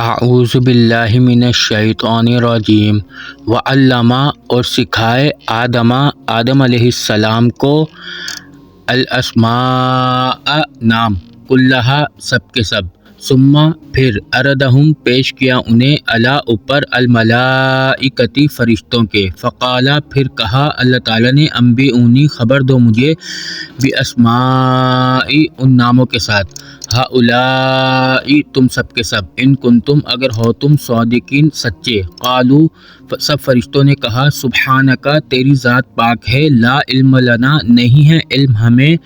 اعوذ باللہ من الشیطان الرجیم وعلم اور سکھائے آدم علیہ السلام کو الاسماء نام کلہا سب کے سب ثم پھر اردہم پیش کیا انہیں علی اوپر الملائکتی فرشتوں کے فقالا پھر کہا اللہ تعالیٰ نے انبئونی خبر دو مجھے باسماء ان ناموں کے ساتھ ہؤلاء تم سب کے سب ان کنتم اگر ہو تم صادقین سچے قالو سب فرشتوں نے کہا سبحانک تیری ذات پاک ہے لا علم لنا نہیں ہے علم ہمیں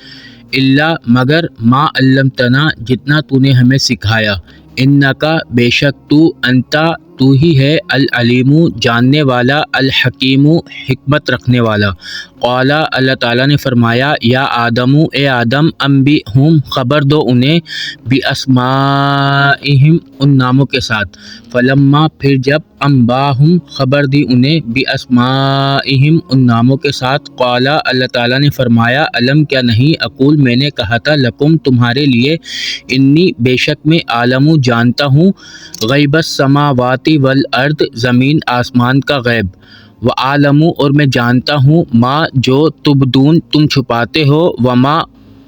الا مگر ما علمتنا جتنا تو نے ہمیں سکھایا انکا بے شک تو انتا تو ہی ہے العلیم جاننے والا الحکیم حکمت رکھنے والا قال اللہ تعالیٰ نے فرمایا یا آدم اے آدم انبئہم خبر دو انہیں باسمائہم ان ناموں کے ساتھ فلما پھر جب انباہم خبر دی انہیں باسمائہم ان ناموں کے ساتھ قال اللہ تعالیٰ نے فرمایا علم کیا نہیں اقول میں نے کہا تھا لکم تمہارے لیے انی بے شک میں عالم جانتا ہوں غیب السماوات والارض زمین آسمان کا غیب وعالم اور میں جانتا ہوں ما جو تبدون تم چھپاتے ہو وما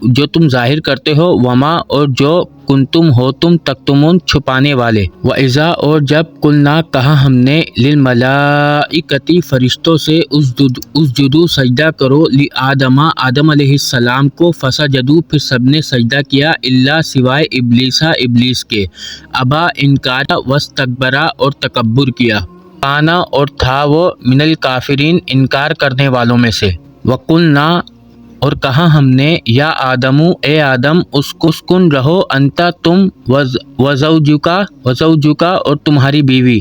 جو تم ظاہر کرتے ہو وما اور جو کنتم ہو تم تکتمون چھپانے والے وَإِذَا اور جب قلنا کہا ہم نے للملائکتی فرشتوں سے اسجدوا سجدہ کرو لآدم آدم علیہ السلام کو فسجدوا پھر سب نے سجدہ کیا الا سوائے ابلیس کے ابا انکار واستکبرا اور تکبر کیا کانا اور تھا وہ من الکافرین انکار کرنے والوں میں سے وقلنا اور کہا ہم نے یا آدم اے آدم اسکن رہو انتا تم وزوجکا اور تمہاری بیوی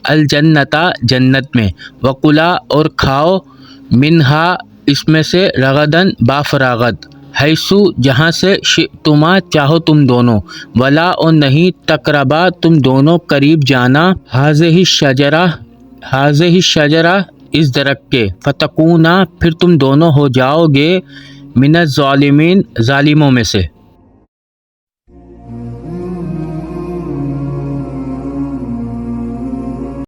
الجنتا جنت میں وکلا اور کھاؤ منہا اس میں سے رغدن با فراغت حیثو جہاں سے شئتما چاہو تم دونوں ولا اور نہیں تقربا تم دونوں قریب جانا ہذہ الشجرہ اس درخت کے فتکونا پھر تم دونوں ہو جاؤ گے من الظالمین ظالموں میں سے